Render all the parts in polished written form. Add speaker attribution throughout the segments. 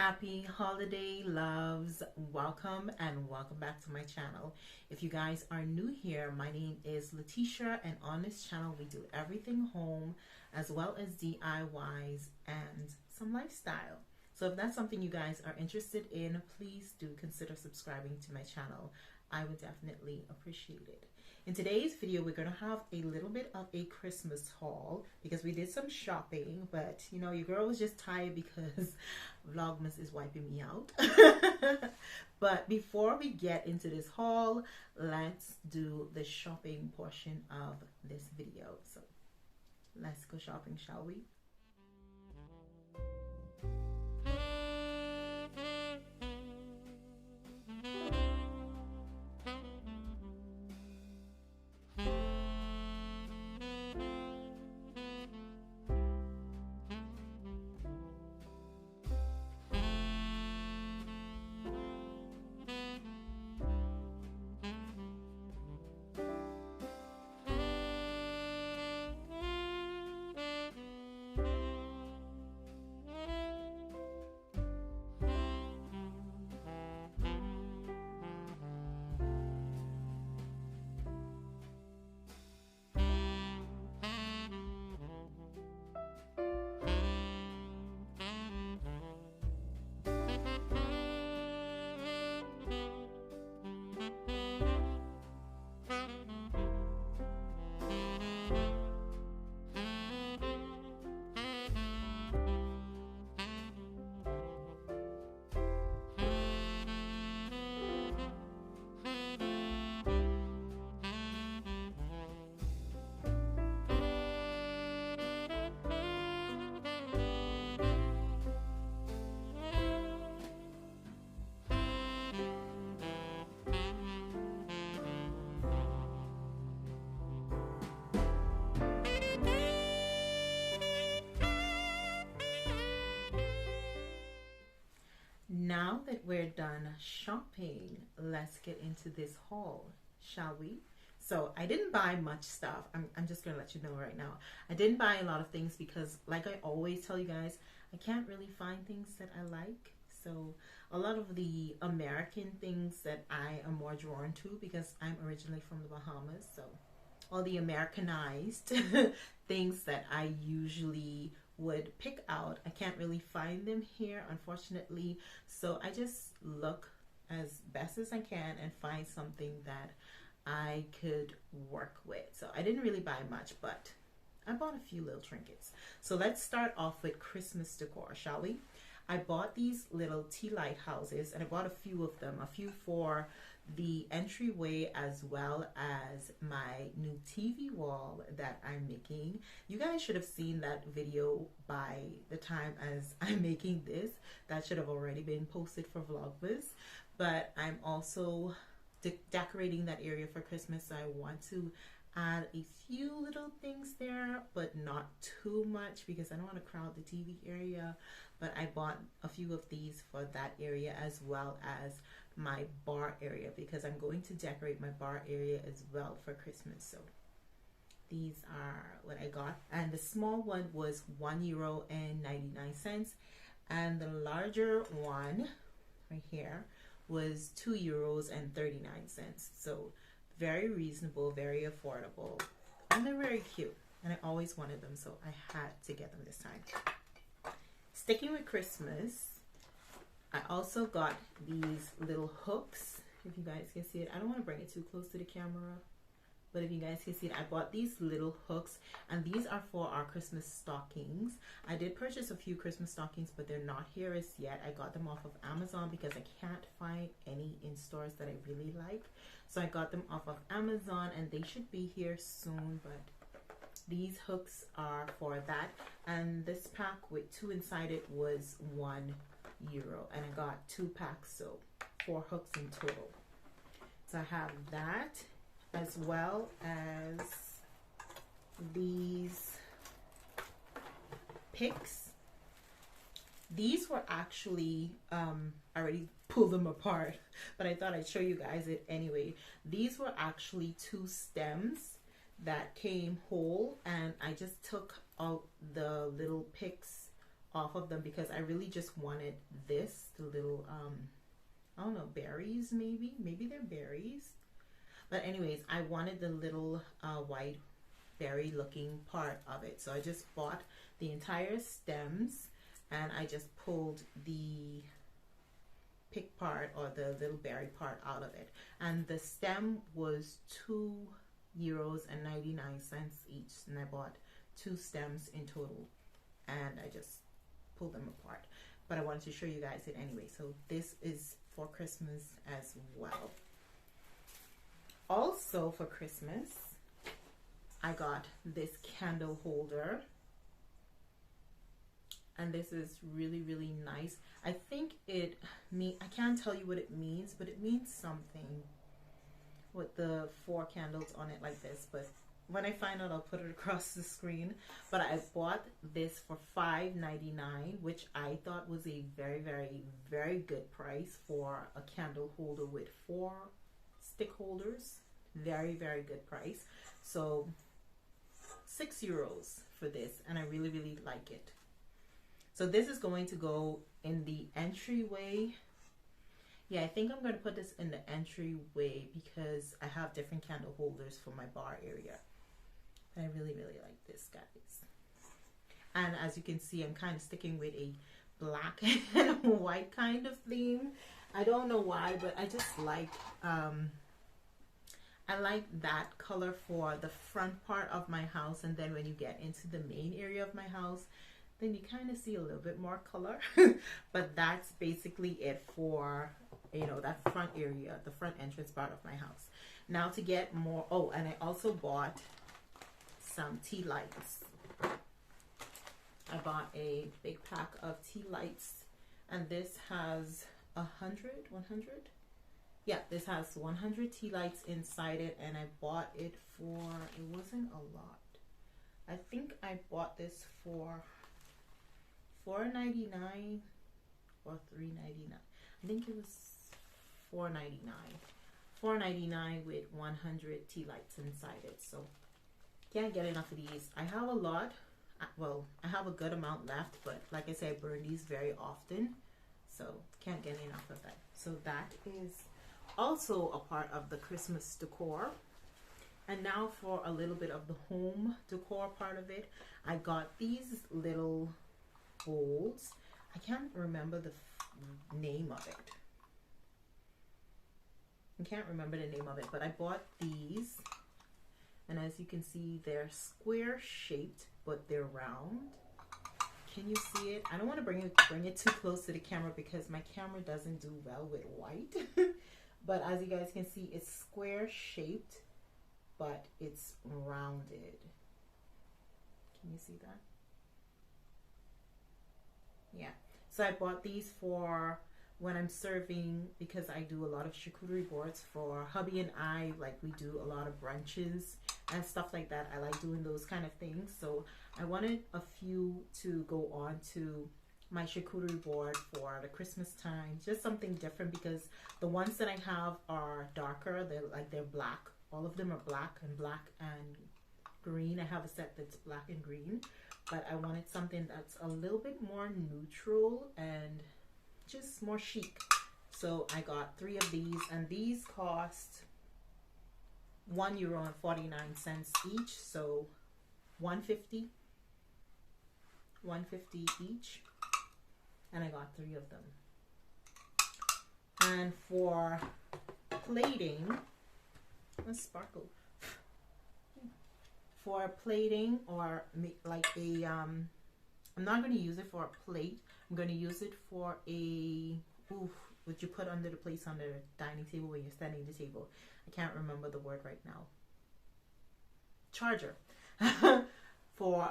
Speaker 1: Happy holiday loves. Welcome and welcome back to my channel. If you guys are new here, my name is Letitia, and on this channel we do everything home as well as DIYs and some lifestyle. So if that's something you guys are interested in, please do consider subscribing to my channel. I would definitely appreciate it. In today's video, we're going to have a little bit of a Christmas haul because we did some shopping, but you know, your girl was just tired because Vlogmas is wiping me out. But before we get into this haul, let's do the shopping portion of this video. So let's go shopping, shall we? Now that we're done shopping, let's get into this haul, shall we? So I didn't buy much stuff. I'm just gonna let you know right now. I didn't buy a lot of things because, like I always tell you guys, I can't really find things that I like. So a lot of the American things that I am more drawn to, because I'm originally from the Bahamas, so all the Americanized things that I usually would pick out, I can't really find them here, unfortunately. So I just look as best as I can and find something that I could work with. So I didn't really buy much, but I bought a few little trinkets. So let's start off with Christmas decor, shall we? I bought these little tea light houses, and I bought a few of them, a few for the entryway as well as my new TV wall that I'm making. You guys should have seen that video by the time as I'm making this. That should have already been posted for Vlogmas. But I'm also decorating that area for Christmas, so I want to add a few little things there, but not too much because I don't want to crowd the TV area. But I bought a few of these for that area as well as my bar area, because I'm going to decorate my bar area as well for Christmas. So these are what I got, and the small one was €1.99, and the larger one right here was €2.39. So very reasonable, very affordable, and they're very cute, and I always wanted them, so I had to get them this time. Sticking with Christmas, I also got these little hooks. If you guys can see it, I don't want to bring it too close to the camera, but if you guys can see it, I bought these little hooks, and these are for our Christmas stockings. I did purchase a few Christmas stockings, but they're not here as yet. I got them off of Amazon because I can't find any in stores that I really like. So I got them off of Amazon, and they should be here soon, but these hooks are for that. And this pack with 2 inside it was €1, and I got 2 packs, so 4 hooks in total. So I have that, as well as these picks. These were actually I already pulled them apart, but I thought I'd show you guys it anyway. These were actually 2 stems that came whole, and I just took out the little picks off of them because I really just wanted this, the little I don't know, berries, maybe they're berries, but anyways, I wanted the little white berry looking part of it. So I just bought the entire stems and I just pulled the pick part or the little berry part out of it, and the stem was €2.99 each, and I bought 2 stems in total, and I just pulled them apart, but I wanted to show you guys it anyway. So this is for Christmas as well. Also for Christmas, I got this candle holder, and this is really, really nice. I think I can't tell you what it means, but it means something with the 4 candles on it like this, but when I find out, I'll put it across the screen. But I bought this for $5.99, which I thought was a very, very, very good price for a candle holder with 4 stick holders. Very, very good price. So €6 for this, and I really, really like it. So this is going to go in the entryway. Yeah, I think I'm going to put this in the entryway because I have different candle holders for my bar area. I really, really like this, guys. And as you can see, I'm kind of sticking with a black and white kind of theme. I don't know why, but I just like I like that color for the front part of my house, and then when you get into the main area of my house, then you kind of see a little bit more color. But that's basically it for, you know, that front area, the front entrance part of my house. Now to get more, oh, and I also bought some tea lights. I bought a big pack of tea lights, and this has 100. Yeah, this has 100 tea lights inside it, and I bought it for, it wasn't a lot. I think I bought this for $4.99 or $3.99. I think it was $4.99. $4.99 with 100 tea lights inside it. So can't get enough of these. I have a lot. Well, I have a good amount left, but like I said, I burn these very often, so can't get enough of that. So that is also a part of the Christmas decor. And now for a little bit of the home decor part of it, I got these little bowls. I can't remember the name of it. I can't remember the name of it, but I bought these, and as you can see, they're square shaped, but they're round. Can you see it? I don't want to bring it too close to the camera because my camera doesn't do well with white. But as you guys can see, it's square shaped, but it's rounded. Can you see that? Yeah. So I bought these for when I'm serving, because I do a lot of charcuterie boards for hubby and I. Like, we do a lot of brunches and stuff like that. I like doing those kind of things. So I wanted a few to go on to my charcuterie board for the Christmas time. Just something different, because the ones that I have are darker. They're black. All of them are black and green. I have a set that's black and green, but I wanted something that's a little bit more neutral and just more chic. So I got 3 of these, and these cost €1.49 each, so $1.50 each, and I got 3 of them. And for plating, let's sparkle. For plating, or like a I'm not going to use it for a plate. I'm going to use it for a what you put under the place on the dining table when you're setting the table. I can't remember the word right now. Charger. For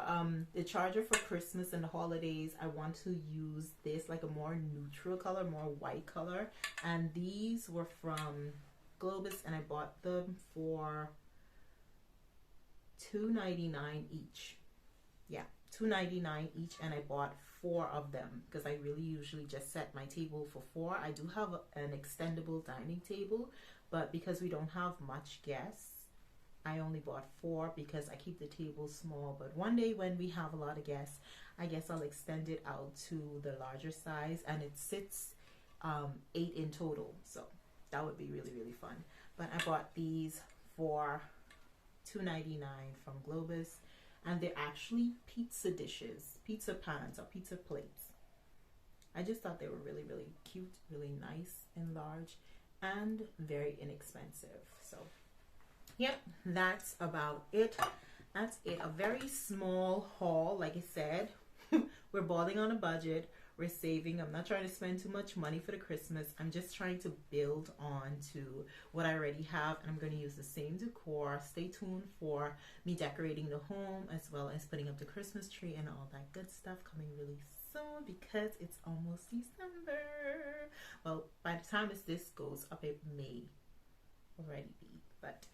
Speaker 1: the charger for Christmas and the holidays, I want to use this, like a more neutral color, more white color. And these were from Globus, and I bought them for $2.99 each. Yeah, $2.99 each, and I bought 4 of them because I really usually just set my table for 4. I do have an extendable dining table, but because we don't have much guests, I only bought 4 because I keep the table small, but one day when we have a lot of guests, I guess I'll extend it out to the larger size, and it sits 8 in total, so that would be really, really fun. But I bought these for $2.99 from Globus, and they're actually pizza dishes, pizza pans or pizza plates. I just thought they were really, really cute, really nice and large, and very inexpensive. So yep, that's about it. That's it. A very small haul. Like I said, we're balling on a budget. We're saving. I'm not trying to spend too much money for the Christmas. I'm just trying to build on to what I already have, and I'm going to use the same decor. Stay tuned for me decorating the home as well as putting up the Christmas tree and all that good stuff coming really soon, because it's almost December. Well, by the time this goes up, it may already be, but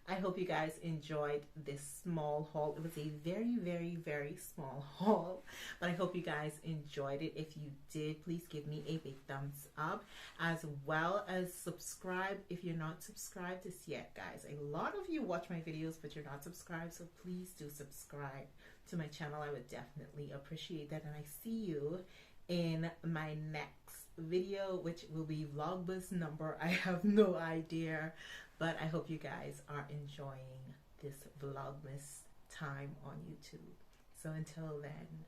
Speaker 1: I hope you guys enjoyed this small haul. It was a very, very, very small haul, but I hope you guys enjoyed it. If you did, please give me a big thumbs up, as well as subscribe if you're not subscribed just yet, guys. A lot of you watch my videos, but you're not subscribed, so please do subscribe to my channel. I would definitely appreciate that, and I see you in my next video, which will be Vlogmas number. I have no idea. But I hope you guys are enjoying this Vlogmas time on YouTube. So until then,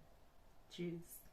Speaker 1: cheers.